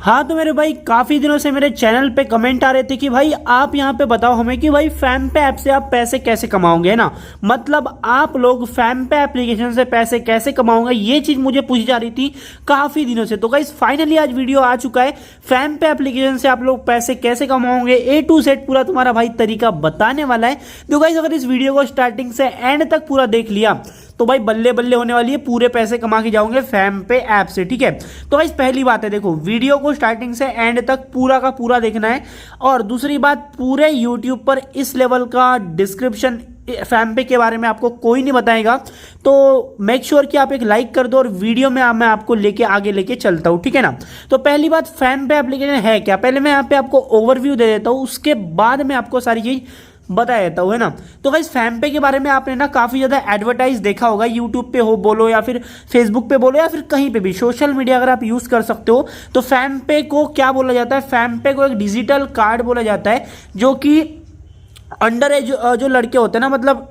हाँ तो मेरे भाई काफ़ी दिनों से मेरे चैनल पे कमेंट आ रहे थे कि भाई आप यहाँ पे बताओ हमें कि भाई फैम पे ऐप से आप पैसे कैसे कमाओगे, है ना। मतलब आप लोग फैम पे एप्लीकेशन से पैसे कैसे कमाओगे, ये चीज़ मुझे पूछी जा रही थी काफ़ी दिनों से। तो गाइस फाइनली आज वीडियो आ चुका है, फैम पे एप्लीकेशन से आप लोग पैसे कैसे कमाओगे, ए टू जेड पूरा तुम्हारा भाई तरीका बताने वाला है। तो गाइस अगर इस वीडियो को स्टार्टिंग से एंड तक पूरा देख लिया तो भाई बल्ले बल्ले होने वाली है, पूरे पैसे कमा के जाओगे फैम पे ऐप से, ठीक है। तो गाइस पहली बात है, देखो वीडियो को स्टार्टिंग से एंड तक पूरा का पूरा देखना है। और दूसरी बात, पूरे यूट्यूब पर इस लेवल का डिस्क्रिप्शन फैम पे के बारे में आपको कोई नहीं बताएगा। तो मेक श्योर कि आप एक लाइक कर दो और वीडियो में मैं आपको लेके आगे लेके चलता हूँ, ठीक है ना। तो पहली बात, फैम पे एप्लीकेशन है क्या, पहले मैं यहाँ पे आपको ओवरव्यू दे देता हूँ, उसके बाद मैं आपको सारी चीज़ बता देता हूँ, है ना। तो गाइस फैम पे के बारे में आपने ना काफ़ी ज़्यादा एडवर्टाइज देखा होगा, यूट्यूब पे हो बोलो या फिर फेसबुक पे बोलो या फिर कहीं पे भी सोशल मीडिया अगर आप यूज़ कर सकते हो। तो फैम पे को क्या बोला जाता है, फैम पे को एक डिजिटल कार्ड बोला जाता है, जो कि अंडर एज जो लड़के होते हैं ना, मतलब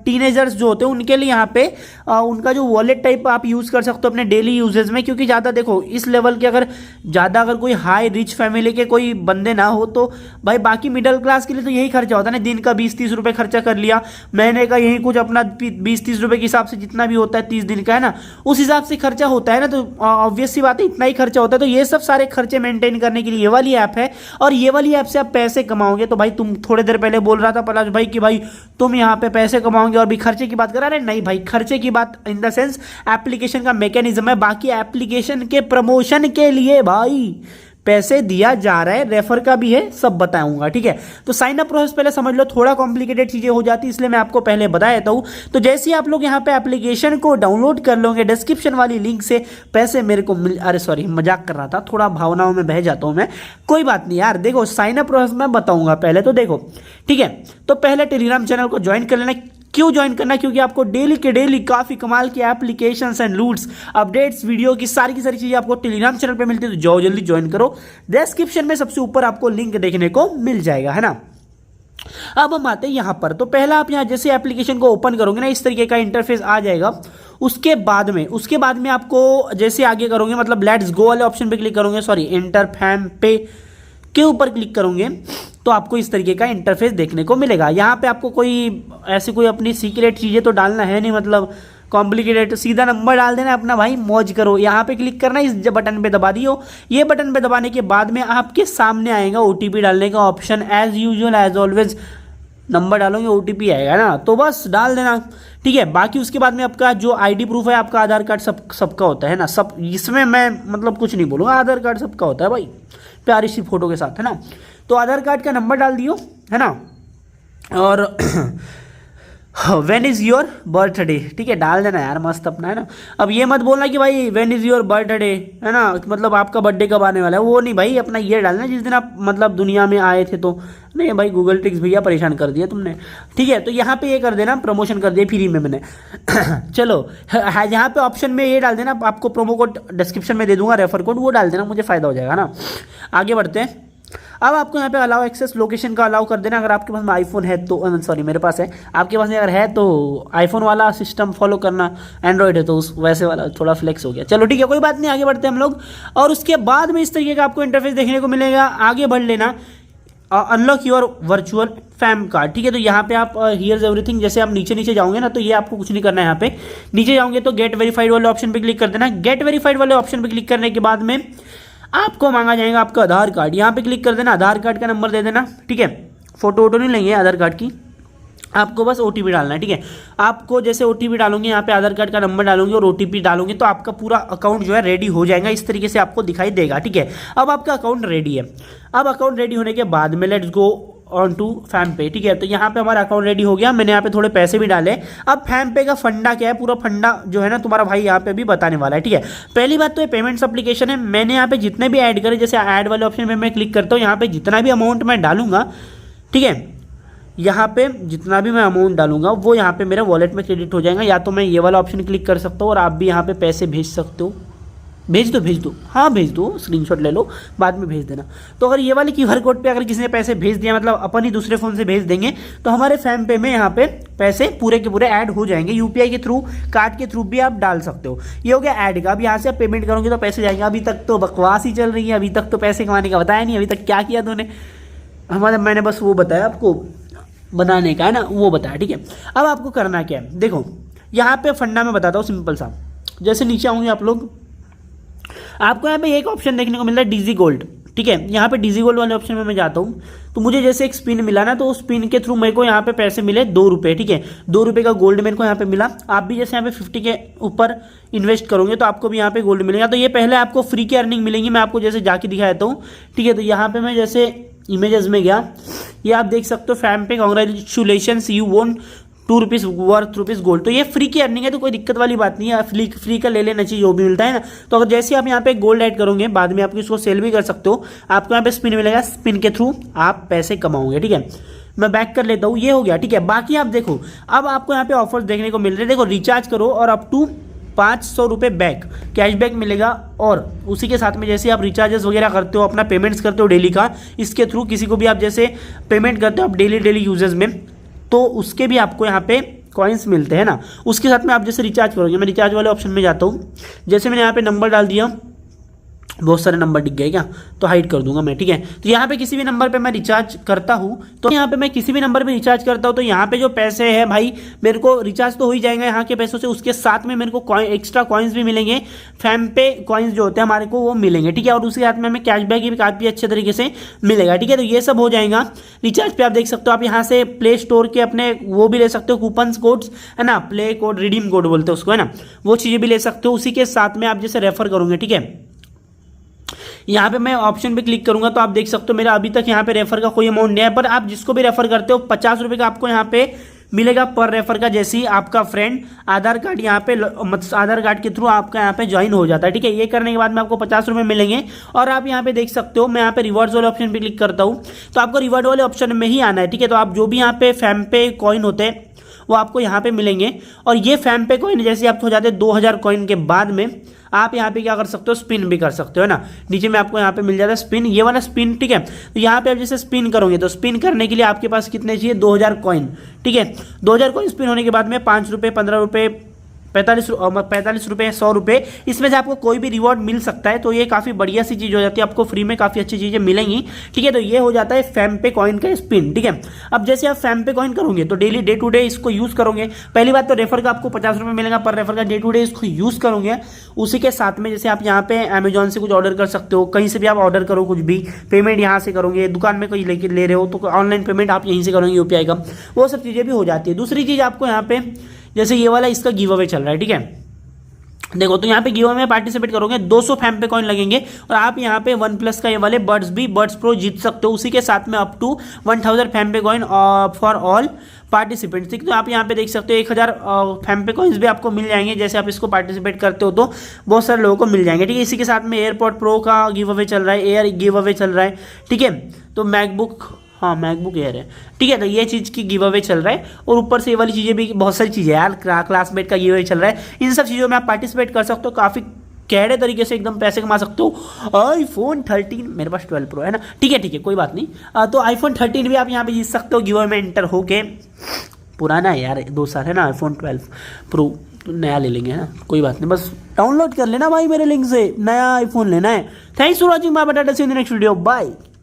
टीनेजर्स जो होते हैं उनके लिए यहाँ पे उनका जो वॉलेट टाइप आप यूज़ कर सकते हो अपने डेली यूजेज में। क्योंकि ज़्यादा देखो इस लेवल के अगर कोई हाई रिच फैमिली के कोई बंदे ना हो तो भाई बाकी मिडिल क्लास के लिए तो यही खर्चा होता है ना, दिन का 20-30 रुपये खर्चा कर लिया, महीने का यही कुछ अपना 20-30 रुपये के हिसाब से जितना भी होता है 30 दिन का, है ना, उस हिसाब से खर्चा होता है ना। तो ऑब्वियस सी बात है इतना ही खर्चा होता है। तो ये सब सारे खर्चे मेंटेन करने के लिए ये वाली ऐप है, और ये वाली ऐप से आप पैसे कमाओगे। तो भाई तुम थोड़ी देर पहले बोल रहा था पलाश भाई कि भाई तुम यहाँ पे पैसे कमाओगे और भी खर्चे की बात कर रहे हैं, नहीं भाई, खर्चे की बात इन द सेंस एप्लीकेशन का मैकेनिज्म है, बाकी एप्लीकेशन के प्रमोशन के लिए भाई पैसे दिया जा रहा है, रेफर का भी है, सब बताऊंगा, ठीक है। तो साइन अप प्रोसेस पहले समझ लो, थोड़ा कॉम्प्लिकेटेड चीजें हो जाती है इसलिए मैं आपको पहले बता देता हूं। तो जैसे ही आप लोग यहाँ पे एप्लीकेशन को डाउनलोड कर लोगे, डिस्क्रिप्शन वाली लिंक से पैसे मेरे को अरे सॉरी मजाक कर रहा था, थोड़ा भावनाओं में बह जाता हूं मैं, कोई बात नहीं यार। देखो साइन अप प्रोसेस मैं बताऊंगा पहले, तो देखो ठीक है। तो पहले टेलीग्राम चैनल को ज्वाइन कर लेना। क्यों ज्वाइन करना, क्योंकि आपको डेली के डेली काफी कमाल की applications and loots updates video की सारी चीजें आपको टेलीग्राम चैनल पे मिलती है। तो जाओ जल्दी ज्वाइन करो, डिस्क्रिप्शन में सबसे ऊपर आपको लिंक देखने को मिल जाएगा, है ना। अब हम आते हैं यहां पर। तो पहला आप यहां जैसे एप्लीकेशन को ओपन करोगे ना, इस तरीके का इंटरफेस आ जाएगा। उसके बाद में आपको जैसे आगे करोगे, मतलब लेट्स गो वाले ऑप्शन पे क्लिक करोगे, सॉरी एंटर फैम पे के ऊपर क्लिक करोगे तो आपको इस तरीके का इंटरफेस देखने को मिलेगा। यहाँ पे आपको कोई अपनी सीक्रेट चीज़ें तो डालना है नहीं, मतलब कॉम्प्लिकेटेड, सीधा नंबर डाल देना अपना, भाई मौज करो। यहाँ पे क्लिक करना, इस बटन पे दबा दियो। ये बटन पे दबाने के बाद में आपके सामने आएगा ओटीपी डालने का option, as usual as always number डालोगे ओटीपी आएगा ना, तो बस डाल देना, ठीक है। बाकी उसके बाद में आपका जो आईडी प्रूफ है, आपका आधार कार्ड सबका होता है ना, सब इसमें मैं मतलब कुछ नहीं बोलूँगा, आधार कार्ड सबका होता है भाई, प्यारी सी फोटो के साथ, है ना। तो आधार कार्ड का नंबर डाल दियो, है ना, और व्हेन इज योर बर्थडे, ठीक है, डाल देना यार, मस्त अपना, है ना। अब ये मत बोलना कि भाई व्हेन इज योर बर्थडे, है ना, मतलब आपका बर्थडे कब आने वाला है, वो नहीं भाई, अपना ये डालना जिस दिन आप मतलब दुनिया में आए थे। तो नहीं भाई, गूगल ट्रिक्स भैया परेशान कर दिया तुमने, ठीक है। तो यहाँ पे ये कर देना, प्रमोशन कर दिया फ्री में मैंने चलो यहाँ पे ऑप्शन में ये डाल देना, आपको प्रोमो कोड डिस्क्रिप्शन में दे दूंगा, रेफर कोड, वो डाल देना, मुझे फायदा हो जाएगा ना। आगे बढ़ते हैं। अब आपको यहाँ पे अलाउ एक्सेस लोकेशन का अलाउ कर देना, अगर आपके पास में आईफोन है तो, सॉरी मेरे पास है, आपके पास में अगर है तो आईफोन वाला सिस्टम फॉलो करना, एंड्रॉइड है तो उस वैसे वाला थोड़ा फ्लेक्स हो गया, चलो ठीक है, कोई बात नहीं, आगे बढ़ते हैं हम लोग। और उसके बाद में इस तरीके का आपको इंटरफेस देखने को मिलेगा। आगे बढ़ लेना, unlock your virtual fam card, ठीक है। तो यहाँ पे आप हियर्स एवरीथिंग, जैसे आप नीचे जाओगे ना, तो ये आपको कुछ नहीं करना है। यहाँ पे नीचे जाओगे तो गेट वेरीफाइड वाले ऑप्शन पे क्लिक कर देना। गेट वेरीफाइड वाले ऑप्शन पे क्लिक करने के बाद में आपको मांगा जाएगा आपका आधार कार्ड, यहाँ पे क्लिक कर देना, आधार कार्ड का नंबर दे देना, ठीक है। फोटो वोटो नहीं लेंगे आधार कार्ड की, आपको बस ओटीपी डालना है, ठीक है। आपको जैसे ओटीपी डालोगे, यहाँ पे आधार कार्ड का नंबर डालोगे और ओटीपी डालोगे तो आपका पूरा अकाउंट जो है रेडी हो जाएगा, इस तरीके से आपको दिखाई देगा, ठीक है। अब आपका अकाउंट रेडी है। अब अकाउंट रेडी होने के बाद में let's go on to fam पे, ठीक है। तो यहाँ पे हमारा अकाउंट रेडी हो गया, मैंने यहाँ पे थोड़े पैसे भी डाले। अब फैम पे का फंडा क्या है, पूरा फंडा जो है ना तुम्हारा भाई यहाँ पे भी बताने वाला है, ठीक है। पहली बात तो ये पेमेंट्स एप्लीकेशन है, मैंने यहाँ पे जितने भी ऐड करे, जैसे ऐड वाले ऑप्शन में मैं क्लिक करता हूँ, यहाँ पे जितना भी अमाउंट मैं डालूंगा, ठीक है, यहाँ पे जितना भी मैं अमाउंट डालूंगा वो यहाँ पे मेरे वॉलेट में क्रेडिट हो जाएगा। या तो मैं ये वाला ऑप्शन क्लिक कर सकता हूँ और आप भी यहाँ पे पैसे भेज सकते हो, भेज दो, हाँ भेज दो, स्क्रीनशॉट ले लो, बाद में भेज देना। तो अगर ये वाले QR कोड पे अगर किसी ने पैसे भेज दिया, मतलब अपन ही दूसरे फ़ोन से भेज देंगे, तो हमारे फैम पे में यहाँ पे पैसे पूरे के पूरे ऐड हो जाएंगे। UPI के थ्रू, कार्ड के थ्रू भी आप डाल सकते हो। ये हो गया ऐड का। अब यहाँ से आप पेमेंट करोगे तो पैसे जाएंगे। अभी तक तो बकवास ही चल रही है, अभी तक तो पैसे कमाने का बताया नहीं। अभी तक क्या किया तूने? हमारे मैंने बस वो बताया आपको, बनाने का है ना, वो बताया, ठीक है। अब आपको करना क्या है, देखो यहाँ पे फंडा में बताता हूँ सिंपल सा। जैसे नीचे आऊँगे आप लोग, आपको यहाँ पे एक ऑप्शन देखने को मिल रहा है डीजी गोल्ड, ठीक है। यहाँ पे डीजी गोल्ड वाले ऑप्शन में मैं जाता हूँ, तो मुझे जैसे एक स्पिन मिला ना, तो उस स्पिन के थ्रू मेरे को यहाँ पे पैसे मिले 2 रुपये, ठीक है। 2 रुपये का गोल्ड मेरे को यहाँ पे मिला। आप भी जैसे यहाँ पे 50 के ऊपर इन्वेस्ट करोगे तो आपको भी यहाँ पे गोल्ड मिलेगा। तो ये पहले आपको फ्री की अर्निंग मिलेंगी। मैं आपको जैसे जाके दिखा देता हूँ, ठीक है। तो यहाँ पे मैं जैसे इमेजेस में गया, ये आप देख सकते हो, फैम पे कांग्रेचुलेशंस यू वोन 2 रुपीज़ वर्थ रुपीज़ गोल्ड। तो ये फ्री की अर्निंग है, तो कोई दिक्कत वाली बात नहीं है। फ्री का ले लेना चाहिए, जो भी मिलता है ना। तो अगर जैसे आप यहाँ पे गोल्ड ऐड करोगे, बाद में आप इसको सेल भी कर सकते हो। आपको यहाँ पे स्पिन मिलेगा, स्पिन के थ्रू आप पैसे कमाओगे, ठीक है। मैं बैक कर लेता हूँ, ये हो गया, ठीक है। बाकी आप देखो, अब आपको यहाँ पे ऑफर्स देखने को मिल रहे हैं। देखो, रिचार्ज करो और अप टू 500 रुपये बैक कैशबैक मिलेगा। और उसी के साथ में जैसे आप रिचार्जेस वगैरह करते हो, अपना पेमेंट्स करते हो डेली का, इसके थ्रू किसी को भी आप जैसे पेमेंट करते हो आप डेली यूजेस में, तो उसके भी आपको यहाँ पे कॉइन्स मिलते हैं ना। उसके साथ में आप जैसे रिचार्ज करोगे, मैं रिचार्ज वाले ऑप्शन में जाता हूँ। जैसे मैंने यहाँ पे नंबर डाल दिया, बहुत सारे नंबर दिख गए क्या, तो हाइड कर दूंगा मैं, ठीक है। तो यहाँ पे किसी भी नंबर पे मैं रिचार्ज करता हूँ, तो यहाँ पे मैं किसी भी नंबर पे रिचार्ज करता हूँ, तो यहाँ पे जो पैसे हैं भाई, मेरे को रिचार्ज तो हो ही जाएगा यहाँ के पैसों से। उसके साथ में मेरे को एक्स्ट्रा कॉइन्स भी मिलेंगे, फैम पे कॉइन्स जो होते हैं हमारे को वो मिलेंगे, ठीक है। और उसके साथ में हमें कैशबैक भी काफ़ी अच्छे तरीके से मिलेगा, ठीक है। तो ये सब हो जाएगा रिचार्ज पे। आप देख सकते हो, आप यहाँ से प्ले स्टोर के अपने वो भी ले सकते हो, कूपन्स कोड्स है ना, प्ले कोड, रिडीम कोड बोलते हैं उसको, है ना, वो चीज़ें भी ले सकते हो। उसी के साथ में आप जैसे रेफर करोगे, ठीक है। यहाँ पे मैं ऑप्शन पे क्लिक करूंगा तो आप देख सकते हो, मेरा अभी तक यहाँ पे रेफर का कोई अमाउंट नहीं है, पर आप जिसको भी रेफर करते हो 50 रुपये का आपको यहाँ पे मिलेगा पर रेफर का। जैसे ही आपका फ्रेंड आधार कार्ड यहाँ पे, आधार कार्ड के थ्रू आपका यहाँ पे ज्वाइन हो जाता है, ठीक है। ये करने के बाद में आपको 50 रुपये मिलेंगे। और आप यहाँ पे देख सकते हो, मैं यहाँ पे रिवॉर्ड्स वाले ऑप्शन पे क्लिक करता हूँ, तो आपको रिवॉर्ड वाले ऑप्शन में ही आना है, ठीक है। तो आप जो भी यहाँ पे फैम पे कॉइन होते हैं वो आपको यहाँ पे मिलेंगे। और ये फैम पे कॉइन जैसे आप हो जाते हैं 2000 कॉइन के बाद में आप यहाँ पे क्या कर सकते हो, स्पिन भी कर सकते हो, है ना। नीचे में आपको यहाँ पे मिल जाता है स्पिन, ये वाला स्पिन, ठीक है। तो यहाँ पे आप जैसे स्पिन करोगे, तो स्पिन करने के लिए आपके पास कितने चाहिए, 2000 कॉइन, ठीक है। 2000 कॉइन स्पिन होने के बाद में 5 रुपये, 15 रुपये, 45 रुपये, 100 रुपये, इसमें से आपको कोई भी रिवॉर्ड मिल सकता है। तो ये काफ़ी बढ़िया सी चीज़ हो जाती है, आपको फ्री में काफ़ी अच्छी चीज़ें मिलेंगी, ठीक है। तो ये हो जाता है फैम पे कॉइन का स्पिन, ठीक है। अब जैसे आप फैम पे कॉइन करोगे तो डेली डे टू डे इसको यूज़ करोगे। पहली बात तो रेफर का आपको 50 रुपये मिलेगा पर रेफर का, डे टू डे इसको यूज़ करोगे। उसी के साथ में जैसे आप यहाँ पे अमेजॉन से कुछ ऑर्डर कर सकते हो, कहीं से भी आप ऑर्डर करो कुछ भी, पेमेंट यहाँ से करोगे, दुकान में कोई लेके ले रहे हो तो ऑनलाइन पेमेंट आप यहीं से करोगे UPI का, वो सब चीज़ें भी हो जाती है। दूसरी चीज़ आपको यहाँ पे जैसे ये वाला इसका गिव अवे चल रहा है, ठीक है। देखो, तो यहाँ पे गिव अवे में पार्टिसिपेट करोगे 200 फैम पे कॉइन लगेंगे और आप यहाँ पे OnePlus का ये वाले बड्स प्रो जीत सकते हो। उसी के साथ में अप टू 1000 फैम पे कॉइन फॉर ऑल पार्टिसिपेंट्स, ठीक। तो आप यहाँ पे देख सकते हो 1000 फैम पे कॉइन्स भी आपको मिल जाएंगे। जैसे आप इसको पार्टिसिपेट करते हो तो बहुत सारे लोगों को मिल जाएंगे, ठीक है। इसी के साथ में एयरपॉड प्रो का गिव अवे चल रहा है, एयर गिव अवे चल रहा है, ठीक है। तो मैकबुक एयर है, ठीक है। तो ये चीज़ की गिव अवे चल रहा है। और ऊपर से ये वाली चीज़ें भी, बहुत सारी चीज़ें यार, क्लासमेट का गिव अवे चल रहा है। इन सब चीज़ों में आप पार्टिसिपेट कर सकते हो, काफ़ी कैडे तरीके से एकदम पैसे कमा सकते हो। iPhone 13, मेरे पास 12 प्रो है ना, ठीक है, कोई बात नहीं। तो iPhone 13 भी आप यहाँ पे जीत सकते हो गिव अवे में एंटर होके। पुराना है यार, 2 साल है ना iPhone 12 प्रो, तो नया ले लेंगे, है ना, कोई बात नहीं। बस डाउनलोड कर लेना भाई मेरे लिंक से, नया iPhone लेना है। थैंक्स फॉर वॉचिंग माय बटाटा, see in the next video, bye.